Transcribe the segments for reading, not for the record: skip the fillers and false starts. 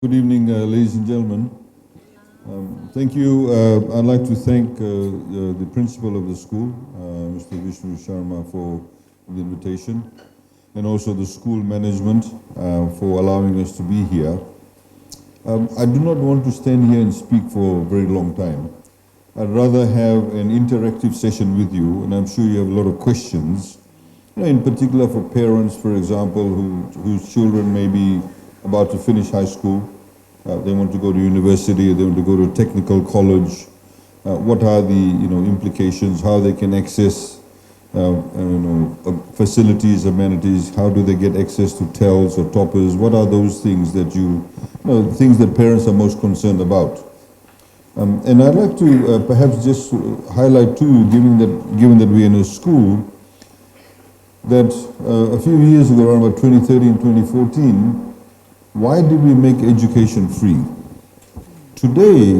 Good evening, ladies and gentlemen. Thank you. I'd like to thank the principal of the school, Mr. Vishnu Sharma, for the invitation, and also the school management for allowing us to be here. I do not want to stand here and speak for a very long time. I'd rather have an interactive session with you, and I'm sure you have a lot of questions, in particular for parents, for example, whose children may be about to finish high school. They want to go to university, they want to go to technical college. What are the implications, how they can access facilities, amenities, how do they get access to TELs or toppers? What are those things that things that parents are most concerned about? And I'd like to perhaps just highlight too, given that we're in a school, that a few years ago, around about 2013, 2014, why did we make education free? Today,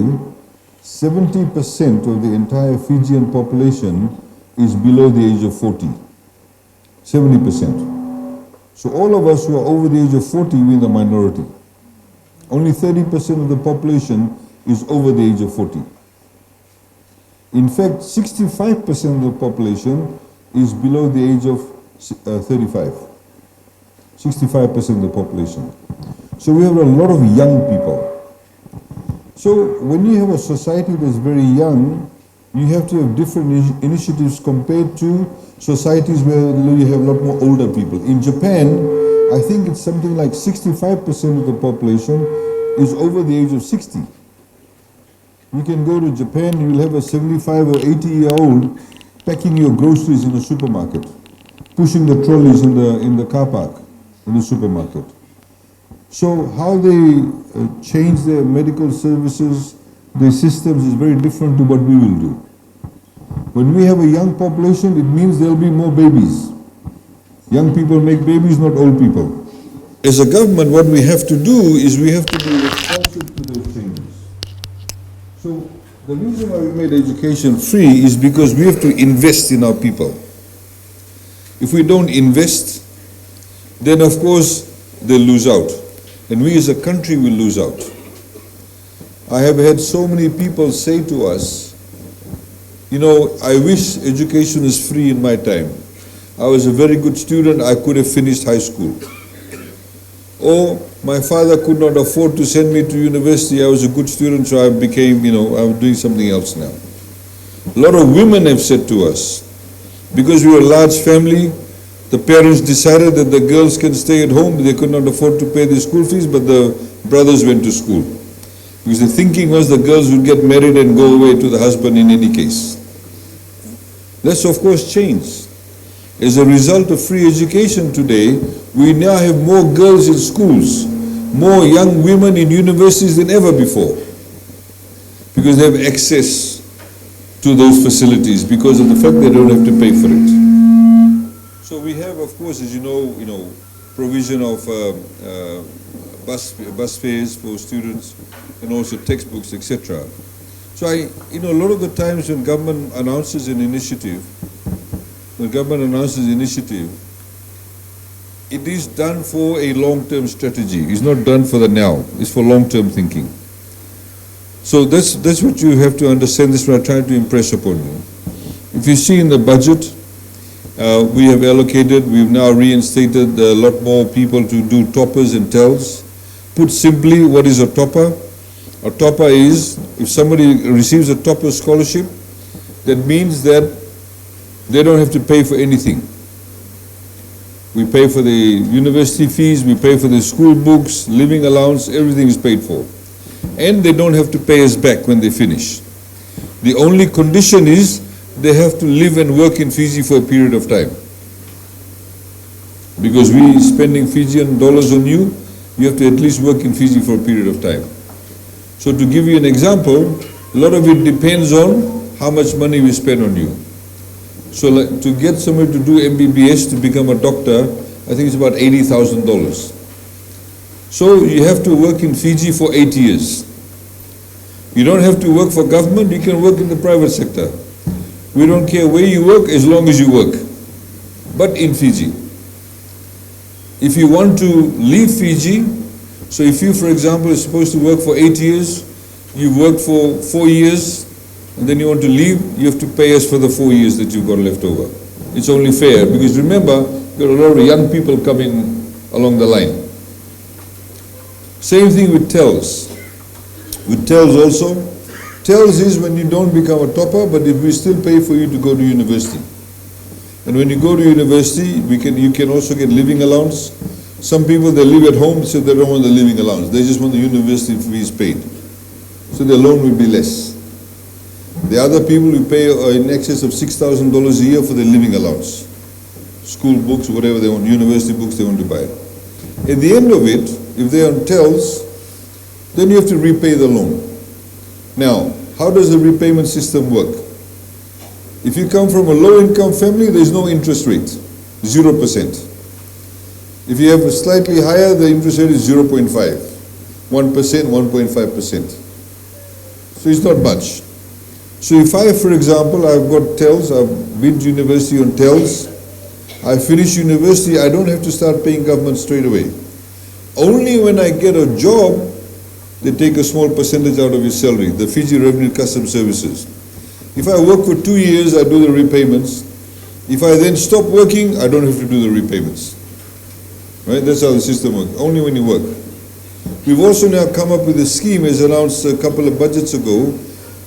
70% of the entire Fijian population is below the age of 40. 70%. So all of us who are over the age of 40, we're in the minority. Only 30% of the population is over the age of 40. In fact, 65% of the population is below the age of 35. 65% of the population. So we have a lot of young people. So when you have a society that's very young, you have to have different initiatives compared to societies where you have a lot more older people. In Japan, I think it's something like 65% of the population is over the age of 60. You can go to Japan, you'll have a 75 or 80-year-old packing your groceries in the supermarket, pushing the trolleys in the car park in the supermarket. So how they change their medical services, their systems is very different to what we will do. When we have a young population, it means there will be more babies. Young people make babies, not old people. As a government, what we have to do is we have to be responsive to those changes. So the reason why we made education free is because we have to invest in our people. If we don't invest, then of course they'll lose out. And we as a country will lose out. I have had so many people say to us, I wish education was free in my time. I was a very good student, I could have finished high school. Or my father could not afford to send me to university, I was a good student, so I became, I'm doing something else now. A lot of women have said to us, because we were a large family, the parents decided that the girls can stay at home. They could not afford to pay the school fees, but the brothers went to school. Because the thinking was the girls would get married and go away to the husband in any case. That's of course changed. As a result of free education today, we now have more girls in schools, more young women in universities than ever before. Because they have access to those facilities, because of the fact they don't have to pay for it. So we have, of course, as you know, provision of bus fares for students and also textbooks, etc. So a lot of the times when government announces an initiative, it is done for a long-term strategy. It's not done for the now. It's for long-term thinking. So that's what you have to understand. This is what I'm trying to impress upon you. If you see in the budget, we have allocated, we've now reinstated a lot more people to do toppers and TELs. Put simply, what is a topper? A topper is, if somebody receives a topper scholarship, that means that they don't have to pay for anything. We pay for the university fees, we pay for the school books, living allowance, everything is paid for. And they don't have to pay us back when they finish. The only condition is they have to live and work in Fiji for a period of time. Because we are spending Fijian dollars on you, you have to at least work in Fiji for a period of time. So to give you an example, a lot of it depends on how much money we spend on you. So to get somebody to do MBBS, to become a doctor, I think it's about $80,000. So you have to work in Fiji for 8 years. You don't have to work for government, you can work in the private sector. We don't care where you work as long as you work, but in Fiji. If you want to leave Fiji, So if you, for example, are supposed to work for 8 years, you've worked for 4 years, and then you want to leave, you have to pay us for the 4 years that you've got left over. It's only fair, because remember, there are a lot of young people coming along the line. Same thing with TELS. With TELS also, TELS is when you don't become a topper, but if we still pay for you to go to university. And when you go to university, you can also get living allowance. Some people, they live at home, so they don't want the living allowance. They just want the university fees paid. So their loan will be less. The other people who pay in excess of $6,000 a year for their living allowance. School books, whatever they want, university books they want to buy. At the end of it, if they're on TELS, then you have to repay the loan. Now, how does the repayment system work? If you come from a low-income family, there's no interest rate, 0%. If you have a slightly higher, the interest rate is 0.5, 1%, 1.5%. So it's not much. So if I, for example, I've got TELS, I've been to university on TELS, I finish university, I don't have to start paying government straight away. Only when I get a job, they take a small percentage out of your salary, the Fiji Revenue Customs Services. If I work for 2 years, I do the repayments. If I then stop working, I don't have to do the repayments. Right? That's how the system works, only when you work. We've also now come up with a scheme, as announced a couple of budgets ago,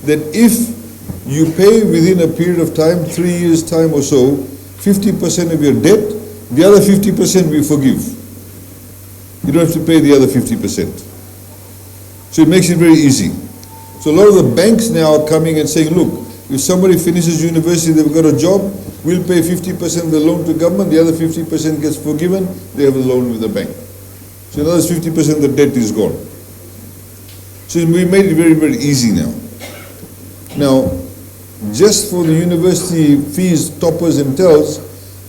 that if you pay within a period of time, 3 years' time or so, 50% of your debt, the other 50% we forgive. You don't have to pay the other 50%. So it makes it very easy. So a lot of the banks now are coming and saying, look, if somebody finishes university, they've got a job, we'll pay 50% of the loan to government, the other 50% gets forgiven, they have a loan with the bank. So another 50% of the debt is gone. So we made it very, very easy now. Now, just for the university fees, toppers and TELS,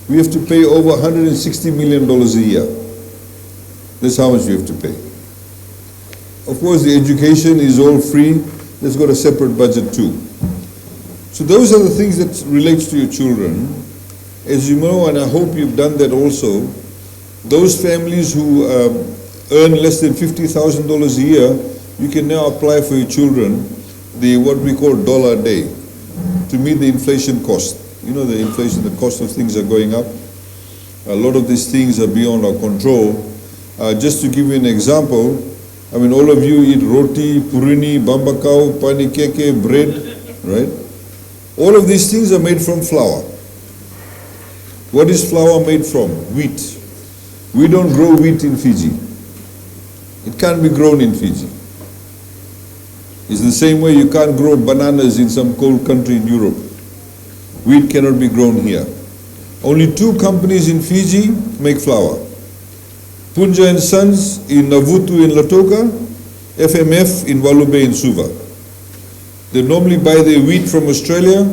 we have to pay over $160 million a year. That's how much we have to pay. Of course, the education is all free. That's got a separate budget too. So those are the things that relates to your children. As you know, and I hope you've done that also, those families who earn less than $50,000 a year, you can now apply for your children the what we call dollar a day to meet the inflation cost. You know, the inflation, the cost of things are going up. A lot of these things are beyond our control. Just to give you an example, I mean, all of you eat roti, purini, bambakau, pani keke, bread, right? All of these things are made from flour. What is flour made from? Wheat. We don't grow wheat in Fiji. It can't be grown in Fiji. It's the same way you can't grow bananas in some cold country in Europe. Wheat cannot be grown here. Only 2 companies in Fiji make flour. Punja and Sons in Navutu in Latoka, FMF in Walube in Suva. They normally buy their wheat from Australia,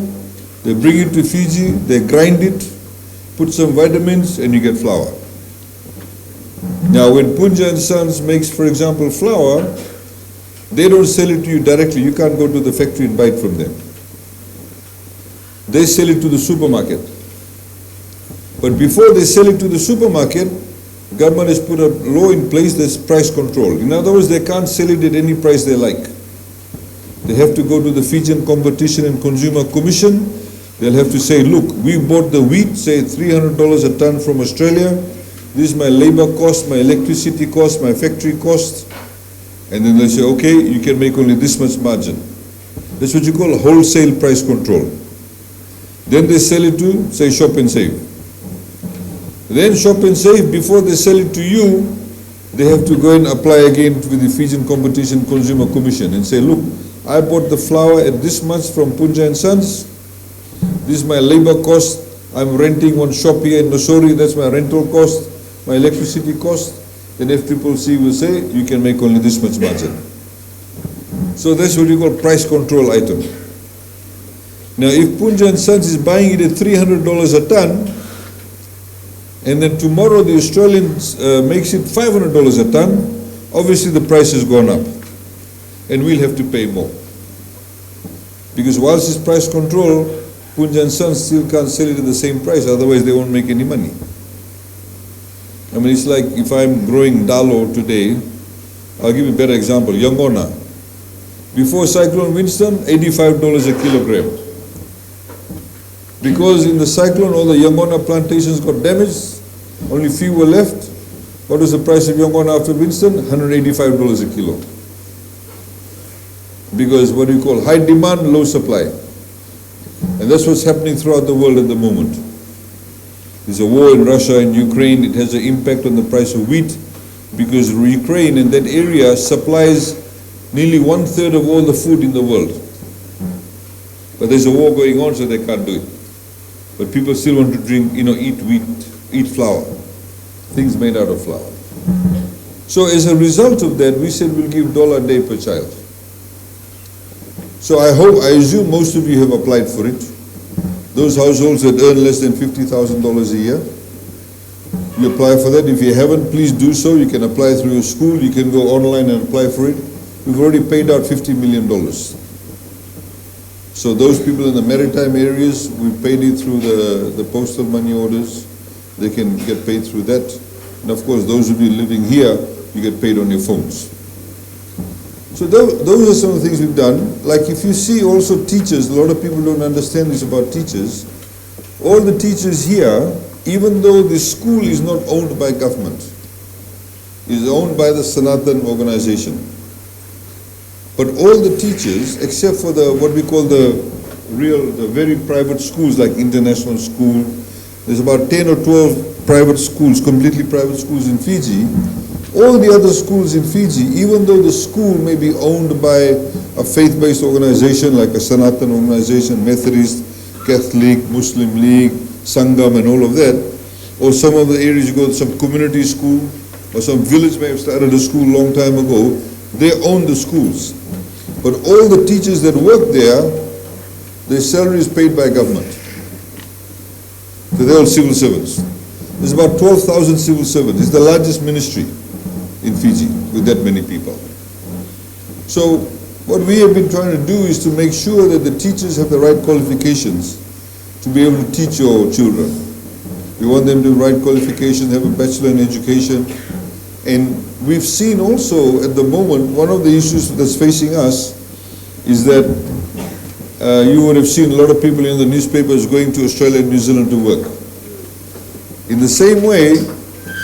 they bring it to Fiji, they grind it, put some vitamins, and you get flour. Now when Punja and Sons makes, for example, flour, they don't sell it to you directly. You can't go to the factory and buy it from them. They sell it to the supermarket. But before they sell it to the supermarket, government has put a law in place that's price control. In other words, they can't sell it at any price they like. They have to go to the Fijian Competition and Consumer Commission. They'll have to say, look, we bought the wheat, say $300 a ton from Australia. This is my labor cost, my electricity cost, my factory cost. And then they say, okay, you can make only this much margin. That's what you call wholesale price control. Then they sell it to, say, Shop and Save. Then Shop and Save, before they sell it to you, they have to go and apply again with the Fijian Competition Consumer Commission and say, look, I bought the flour at this much from Punja and Sons. This is my labor cost. I'm renting one shop here in Nosori, that's my rental cost, my electricity cost. Then FCCC will say, you can make only this much margin. So that's what you call price control item. Now if Punja and Sons is buying it at $300 a ton, and then tomorrow the Australian makes it $500 a ton, obviously the price has gone up. And we'll have to pay more. Because whilst it's price control, Punja and Sons still can't sell it at the same price, otherwise they won't make any money. I mean, it's like if I'm growing dalo today, I'll give you a better example. Yangona. Before Cyclone Winston, $85 a kilogram. Because in the cyclone, all the Yangona plantations got damaged, only few were left. What was the price of Yangona after Winston? $185 a kilo. Because what do you call high demand, low supply. And that's what's happening throughout the world at the moment. There's a war in Russia and Ukraine. It has an impact on the price of wheat because Ukraine and that area supplies nearly 1/3 of all the food in the world. But there's a war going on, so they can't do it. But people still want to drink, eat wheat, eat flour, things made out of flour. So as a result of that, we said we'll give $1 a day per child. So I assume most of you have applied for it. Those households that earn less than $50,000 a year, you apply for that. If you haven't, please do so. You can apply through your school. You can go online and apply for it. We've already paid out $50 million. So those people in the maritime areas, we paid it through the postal money orders. They can get paid through that. And of course, those of you living here, you get paid on your phones. So those are some of the things we've done. Like if you see also teachers, a lot of people don't understand this about teachers. All the teachers here, even though the school is not owned by government, is owned by the Sanatan organization. But all the teachers, except for what we call the very private schools like international school, there's about 10 or 12 private schools, completely private schools in Fiji. All the other schools in Fiji, even though the school may be owned by a faith-based organization like a Sanatan organization, Methodist, Catholic, Muslim League, Sangam and all of that, or some of the areas you go to some community school, or some village may have started a school a long time ago, they own the schools. But all the teachers that work there, their salary is paid by government. So they're all civil servants. There's about 12,000 civil servants. It's the largest ministry in Fiji with that many people. So what we have been trying to do is to make sure that the teachers have the right qualifications to be able to teach your children. We want them to have the right qualifications, have a bachelor in education. And we've seen also at the moment, one of the issues that's facing us is that you would have seen a lot of people in the newspapers going to Australia and New Zealand to work. In the same way,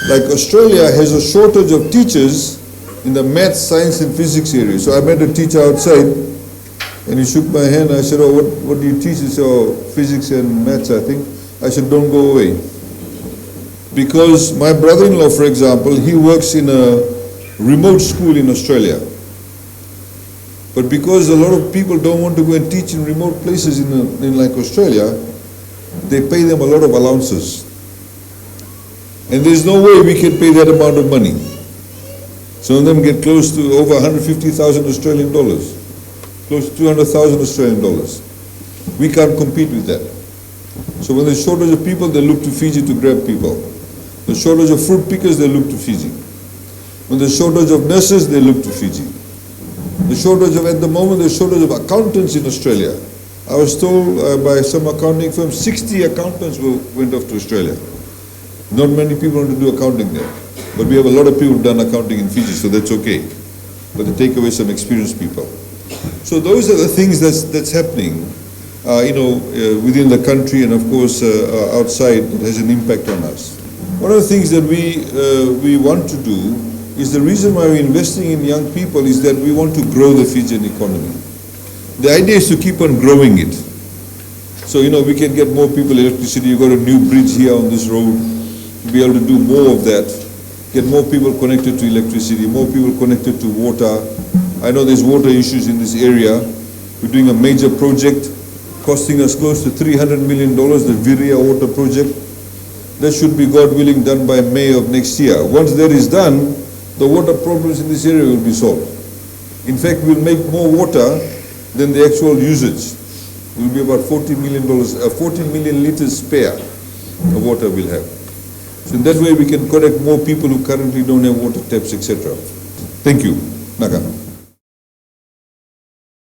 like Australia has a shortage of teachers in the math, science and physics area. So I met a teacher outside and he shook my hand. I said, "Oh, what do you teach?" He said, "Oh, physics and maths, I think." I said, "Don't go away." Because my brother-in-law, for example, he works in a remote school in Australia. But because a lot of people don't want to go and teach in remote places in like Australia, they pay them a lot of allowances. And there's no way we can pay that amount of money. Some of them get close to over 150,000 Australian dollars, close to 200,000 Australian dollars. We can't compete with that. So when there's shortage of people, they look to Fiji to grab people. The shortage of fruit pickers, they look to Fiji. When there's shortage of nurses, they look to Fiji. At the moment, there's shortage of accountants in Australia. I was told by some accounting firms, 60 accountants went off to Australia. Not many people want to do accounting there. But we have a lot of people who've done accounting in Fiji, so that's okay. But they take away some experienced people. So those are the things that's happening, within the country and of course outside. It has an impact on us. One of the things that we want to do is the reason why we're investing in young people is that we want to grow the Fijian economy. The idea is to keep on growing it. So, we can get more people electricity. You've got a new bridge here on this road. To be able to do more of that, get more people connected to electricity, more people connected to water. I know there's water issues in this area. We're doing a major project costing us close to $300 million, the Viria water project. That should be, God willing, done by May of next year. Once that is done, the water problems in this area will be solved. In fact, we'll make more water than the actual usage. It will be about $40 million liters spare of water we'll have. So in that way we can connect more people who currently don't have water taps, etc. Thank you. Naka.